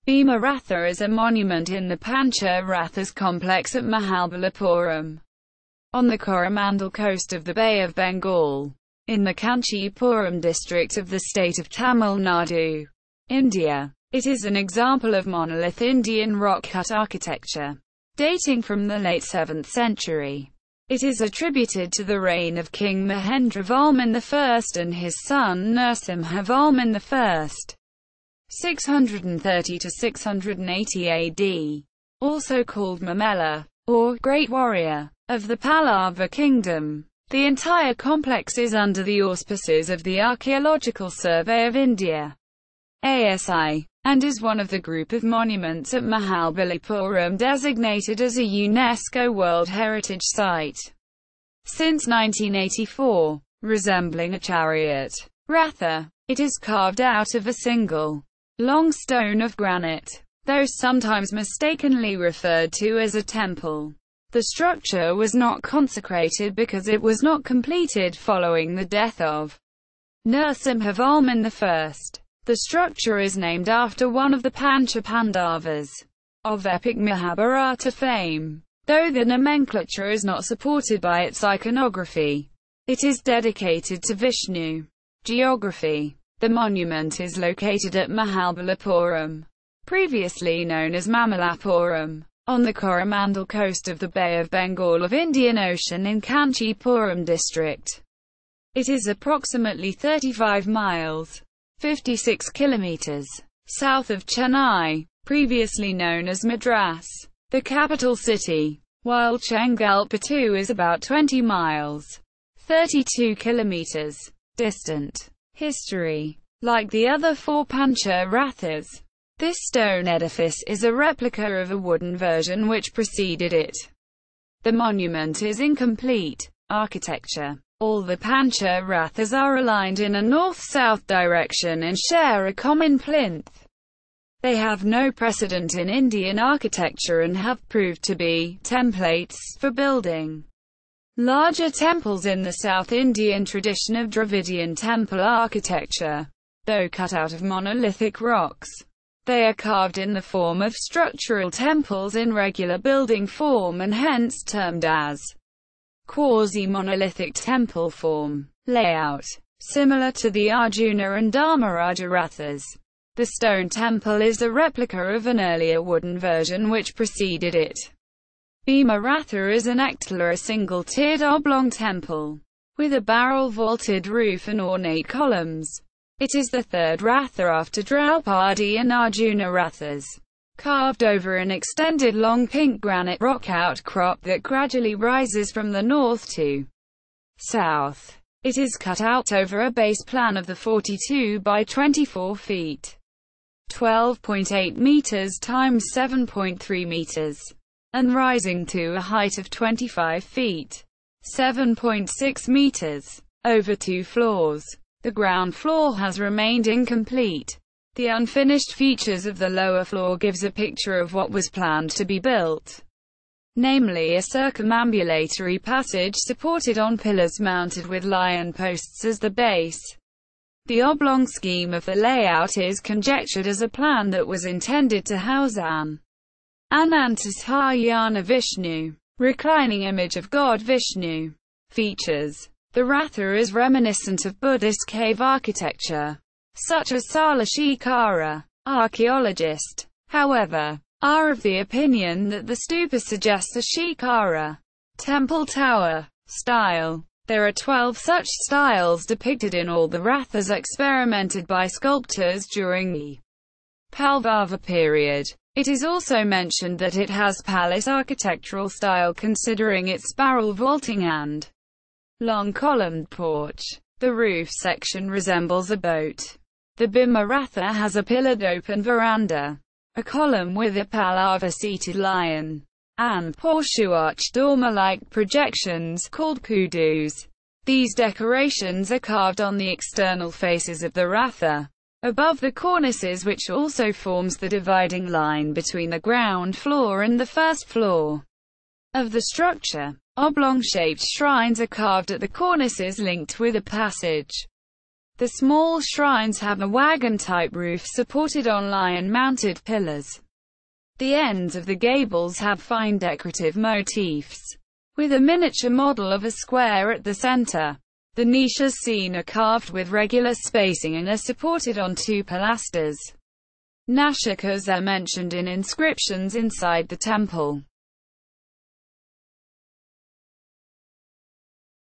Bhima Ratha is a monument in the Pancha Rathas complex at Mahabalipuram, on the Coromandel Coast of the Bay of Bengal, in the Kancheepuram district of the state of Tamil Nadu, India. It is an example of monolith Indian rock-cut architecture, dating from the late 7th century. It is attributed to the reign of King Mahendravarman I and his son Narasimhavarman I, 630 to 680 AD, also called Mamalla, or Great Warrior, of the Pallava Kingdom. The entire complex is under the auspices of the Archaeological Survey of India, ASI, and is one of the group of monuments at Mahabalipuram designated as a UNESCO World Heritage Site. Since 1984, resembling a chariot, Ratha, it is carved out of a single, long stone of granite, though sometimes mistakenly referred to as a temple. The structure was not consecrated because it was not completed following the death of Narasimhavarman I. The structure is named after one of the Pancha Pandavas, of epic Mahabharata fame, though the nomenclature is not supported by its iconography. It is dedicated to Vishnu. Geography. The monument is located at Mahabalipuram, previously known as Mamalla, on the Coromandel Coast of the Bay of Bengal of Indian Ocean in Kancheepuram district. It is approximately 35 miles, 56 kilometers, south of Chennai, previously known as Madras, the capital city, while Chengalpattu is about 20 miles, 32 kilometers, distant. History. Like the other four Pancha Rathas, this stone edifice is a replica of a wooden version which preceded it. The monument is incomplete architecture. All the Pancha Rathas are aligned in a north-south direction and share a common plinth. They have no precedent in Indian architecture and have proved to be templates for building larger temples in the South Indian tradition of Dravidian temple architecture. Though cut out of monolithic rocks, they are carved in the form of structural temples in regular building form and hence termed as quasi-monolithic temple form. Layout. Similar to the Arjuna and Dharmaraja Rathas, the stone temple is a replica of an earlier wooden version which preceded it. Bhima Ratha is an a single-tiered oblong temple, with a barrel-vaulted roof and ornate columns. It is the third Ratha after Draupadi and Arjuna Rathas, carved over an extended long pink granite rock outcrop that gradually rises from the north to south. It is cut out over a base plan of the 42 by 24 feet, 12.8 meters times 7.3 meters, and rising to a height of 25 feet, 7.6 meters, over 2 floors. The ground floor has remained incomplete. The unfinished features of the lower floor gives a picture of what was planned to be built, namely a circumambulatory passage supported on pillars mounted with lion posts as the base. The oblong scheme of the layout is conjectured as a plan that was intended to house an Anantashayana Vishnu, reclining image of God Vishnu. Features. The Ratha is reminiscent of Buddhist cave architecture, such as Salashikara. Archaeologists, however, are of the opinion that the stupa suggests a Shikara temple tower style. There are 12 such styles depicted in all the Rathas experimented by sculptors during the Pallava period. It is also mentioned that it has palace architectural style considering its barrel vaulting and long columned porch. The roof section resembles a boat. The Bhima Ratha has a pillared open veranda, a column with a Pallava-seated lion, and horseshoe-arched dormer-like projections, called kudus. These decorations are carved on the external faces of the Ratha, above the cornices, which also forms the dividing line between the ground floor and the first floor of the structure. Oblong-shaped shrines are carved at the cornices linked with a passage. The small shrines have a wagon-type roof supported on lion-mounted pillars. The ends of the gables have fine decorative motifs, with a miniature model of a square at the center. The niches seen are carved with regular spacing and are supported on two pilasters. Nashikas are mentioned in inscriptions inside the temple.